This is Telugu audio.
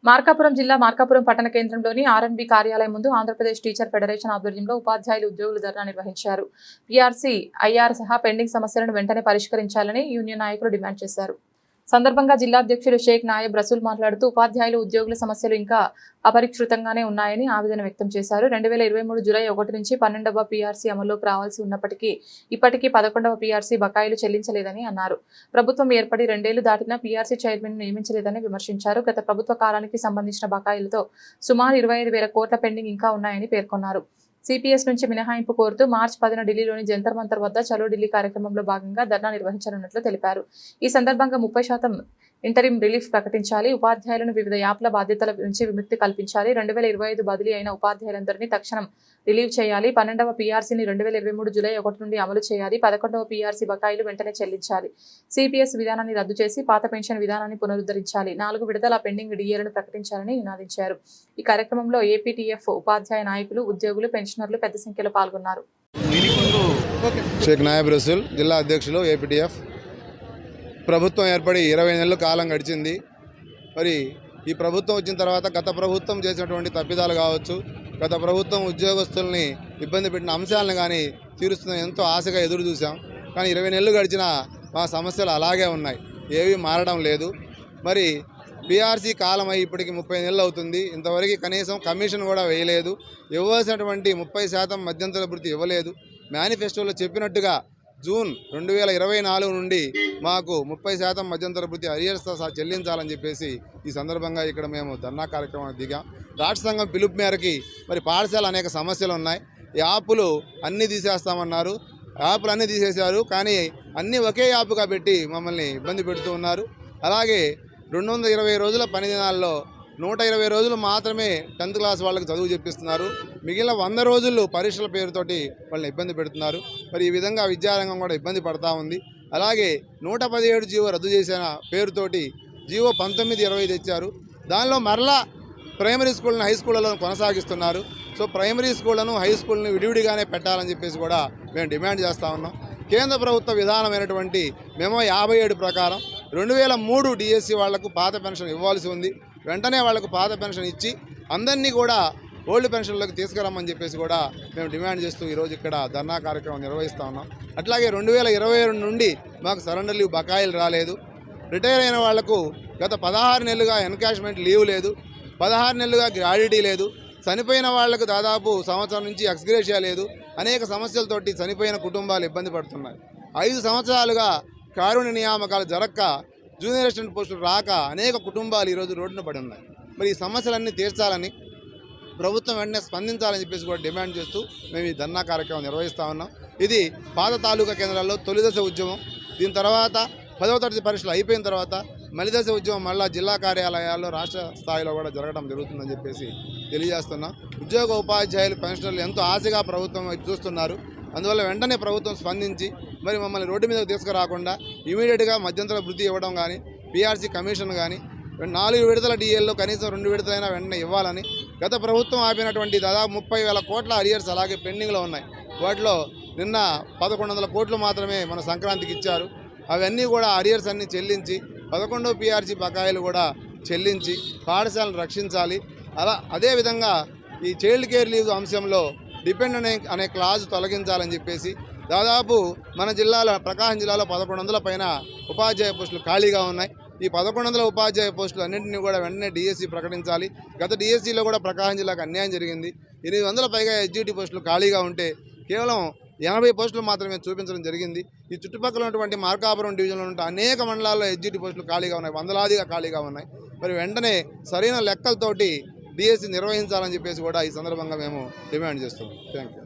మార్కాపురం జిల్లా మార్కాపురం పట్టణ కేంద్రంలోని ఆర్ఎన్బి కార్యాలయం ముందు ఆంధ్రప్రదేశ్ టీచర్ ఫెడరేషన్ ఆధ్వర్యంలో ఉపాధ్యాయులు ఉద్యోగులు ధర్నా నిర్వహించారు. పీఆర్సీ, ఐఆర్ సహా పెండింగ్ సమస్యలను వెంటనే పరిష్కరించాలని యూనియన్ నాయకులు డిమాండ్ చేశారు. సందర్భంగా జిల్లా అధ్యక్షులు షేక్ నాయబ్ రసూల్ మాట్లాడుతూ ఉపాధ్యాయులు ఉద్యోగుల సమస్యలు ఇంకా అపరిష్కృతంగానే ఉన్నాయని ఆవేదన వ్యక్తం చేశారు. 2023 జూలై 1 నుంచి 12వ పీఆర్సీ అమల్లోకి రావాల్సి ఉన్నప్పటికీ ఇప్పటికీ 11వ పీఆర్సీ బకాయిలు చెల్లించలేదని అన్నారు. ప్రభుత్వం ఏర్పడి 2 ఏళ్లు దాటినా పీఆర్సీ చైర్మన్ నియమించలేదని విమర్శించారు. గత ప్రభుత్వ కాలానికి సంబంధించిన బకాయిలతో సుమారు 25,000 కోట్ల పెండింగ్ ఇంకా ఉన్నాయని పేర్కొన్నారు. సిపిఎస్ నుంచి మినహాయింపు కోరుతూ మార్చి 10న ఢిల్లీలోని జంతర్ మంతర్ వద్ద చలో ఢిల్లీ కార్యక్రమంలో భాగంగా ధర్నా నిర్వహించనున్నట్లు తెలిపారు. ఈ సందర్భంగా 30% ఇంటరిమ్ రిలీఫ్ ప్రకటించాలి, ఉపాధ్యాయులను వివిధ యాప్ల బాధ్యతల నుంచి విముక్తి కల్పించాలి, 2025 బదిలీ అయిన ఉపాధ్యాయులందరినీ తక్షణం రిలీవ్ చేయాలి, 12వ పీఆర్సీని 2023 జూలై 1 నుండి అమలు చేయాలి, 11వ పీఆర్సీ బకాయిలు వెంటనే చెల్లించాలి, సిపిఎస్ విధానాన్ని రద్దు చేసి పాత పెన్షన్ విధానాన్ని పునరుద్ధరించాలి, 4 విడతల పెండింగ్ డిఏలను ప్రకటించాలని నినాదించారు. ఈ కార్యక్రమంలో ఏపీటీఎఫ్ ఉపాధ్యాయ నాయకులు, ఉద్యోగులు, పెన్షనర్లు పెద్ద సంఖ్యలో పాల్గొన్నారు. షేక్ నాయబ్ రసూల్, జిల్లా అధ్యక్షులు, ఏపీటీఎఫ్. ప్రభుత్వం ఏర్పడి 20 నెలల కాలం గడిచింది. మరి ఈ ప్రభుత్వం వచ్చిన తర్వాత గత ప్రభుత్వం చేసినటువంటి తప్పిదాలు కావచ్చు, గత ప్రభుత్వం ఉద్యోగస్తుల్ని ఇబ్బంది పెట్టిన అంశాలను కానీ తీరుస్తున్న ఎంతో ఆశగా ఎదురు చూసాం. కానీ 20 నెలలు గడిచినా మా సమస్యలు అలాగే ఉన్నాయి, ఏవి మారడం లేదు. మరి పీఆర్సీ కాలం అయి ఇప్పటికి 30 నెలలు అవుతుంది. ఇంతవరకు కనీసం కమిషన్ కూడా వేయలేదు. ఇవ్వాల్సినటువంటి 30% మధ్యంతర భృతి ఇవ్వలేదు. మేనిఫెస్టోలో చెప్పినట్టుగా జూన్ 2024 నుండి మాకు 30% మధ్యంతర భృతి అరియర్స్తో సహా చెల్లించాలని చెప్పేసి ఈ సందర్భంగా ఇక్కడ మేము ధర్నా కార్యక్రమానికి దిగాం. రాష్ట్ర సంఘం పిలుపు మేరకి మరి పాఠశాల అనేక సమస్యలు ఉన్నాయి. యాప్లు అన్నీ తీసేస్తామన్నారు, యాప్లు అన్నీ తీసేశారు. కానీ అన్నీ ఒకే యాప్గా పెట్టి మమ్మల్ని ఇబ్బంది పెడుతూ ఉన్నారు. అలాగే 220 రోజుల పని దినాల్లో 120 రోజులు మాత్రమే 10th క్లాస్ వాళ్ళకి చదువు చెప్పిస్తున్నారు. మిగిలిన 100 రోజులు పరీక్షల పేరుతోటి వాళ్ళని ఇబ్బంది పెడుతున్నారు. మరి ఈ విధంగా విద్యారంగం కూడా ఇబ్బంది పడతా ఉంది. అలాగే 117 జీవో రద్దు చేసిన పేరుతోటి జీవో 19/20 తెచ్చారు. దానిలో మరలా ప్రైమరీ స్కూళ్ళను హై స్కూళ్ళలో కొనసాగిస్తున్నారు. సో ప్రైమరీ స్కూళ్లను హై స్కూళ్ళను విడివిడిగానే పెట్టాలని చెప్పేసి కూడా మేము డిమాండ్ చేస్తూ ఉన్నాం. కేంద్ర ప్రభుత్వ విధానమైనటువంటి మెమో 57 ప్రకారం 2003 డిఎస్సి వాళ్లకు పాత పెన్షన్ ఇవ్వాల్సి ఉంది. వెంటనే వాళ్లకు పాత పెన్షన్ ఇచ్చి అందరినీ కూడా ఓల్డ్ పెన్షన్లోకి తీసుకురమ్మని చెప్పేసి కూడా మేము డిమాండ్ చేస్తూ ఈరోజు ఇక్కడ ధర్నా కార్యక్రమం నిర్వహిస్తూ ఉన్నాం. అట్లాగే 2022 నుండి మాకు సరెండర్ లీవ్ బకాయిలు రాలేదు. రిటైర్ అయిన వాళ్లకు గత 16 నెలలుగా ఎన్కాష్మెంట్ లీవ్ లేదు, 16 నెలలుగా గ్రాడ్యుటీ లేదు. చనిపోయిన వాళ్లకు దాదాపు సంవత్సరం నుంచి ఎక్స్గ్రేషియా లేదు. అనేక సమస్యలతోటి చనిపోయిన కుటుంబాలు ఇబ్బంది పడుతున్నాయి. 5 సంవత్సరాలుగా కారుణ్య నియామకాలు జరక్క, జూనియర్ అసిస్టెంట్ పోస్టులు రాక అనేక కుటుంబాలు ఈరోజు రోడ్డున పడి ఉన్నాయి. మరి ఈ సమస్యలన్నీ తీర్చాలని, ప్రభుత్వం వెంటనే స్పందించాలని చెప్పేసి కూడా డిమాండ్ చేస్తూ మేము ఈ ధర్నా కార్యక్రమం నిర్వహిస్తూ ఉన్నాం. ఇది పాత తాలూకా కేంద్రాల్లో తొలిదశ ఉద్యమం. దీని తర్వాత 10వ తరగతి పరీక్షలు అయిపోయిన తర్వాత మలిదశ ఉద్యమం మళ్ళీ జిల్లా కార్యాలయాల్లో రాష్ట్ర స్థాయిలో కూడా జరగడం జరుగుతుందని చెప్పేసి తెలియజేస్తున్నాం. ఉద్యోగ ఉపాధ్యాయులు, పెన్షనర్లు ఎంతో ఆశగా ప్రభుత్వం చూస్తున్నారు. అందువల్ల వెంటనే ప్రభుత్వం స్పందించి మరి మమ్మల్ని రోడ్డు మీదకు తీసుకురాకుండా ఇమీడియట్గా మధ్యంతర భృతి ఇవ్వడం కానీ, పీఆర్సీ కమిషన్ కానీ, 4 విడతల డిఏల్లో కనీసం 2 విడతలైనా వెంటనే ఇవ్వాలని, గత ప్రభుత్వం ఆపినటువంటి దాదాపు 30,000 కోట్ల అరియర్స్ అలాగే పెండింగ్లో ఉన్నాయి. వాటిలో నిన్న 1100 కోట్లు మాత్రమే మన సంక్రాంతికి ఇచ్చారు. అవన్నీ కూడా అరియర్స్ అన్నీ చెల్లించి 11వ పీఆర్సీ బకాయిలు కూడా చెల్లించి పాఠశాలను రక్షించాలి. అదేవిధంగా ఈ చైల్డ్ కేర్ లీవ్ అంశంలో డిపెండెంట్ అనే క్లాజ్ తొలగించాలని చెప్పేసి దాదాపు మన జిల్లాలో, ప్రకాశం జిల్లాలో 1100 పైన ఉపాధ్యాయ పోస్టులు ఖాళీగా ఉన్నాయి. ఈ 1100 ఉపాధ్యాయ పోస్టులు అన్నింటినీ కూడా వెంటనే డిఎస్సి ప్రకటించాలి. గత డిఎస్సిలో కూడా ప్రకాశం జిల్లాకు అన్యాయం జరిగింది. 800 పైగా ఎస్జిటి పోస్టులు ఖాళీగా ఉంటే కేవలం 80 పోస్టులు మాత్రమే చూపించడం జరిగింది. ఈ చుట్టుపక్కల ఉన్నటువంటి మార్కాపురం డివిజన్లో ఉన్న అనేక మండలాల్లో ఎస్జిటి పోస్టులు ఖాళీగా ఉన్నాయి, వందలాదిగా ఖాళీగా ఉన్నాయి. మరి వెంటనే సరైన లెక్కలతోటి డిఎస్సి నిర్వహించాలని చెప్పేసి కూడా ఈ సందర్భంగా మేము డిమాండ్ చేస్తున్నాం. Thank you.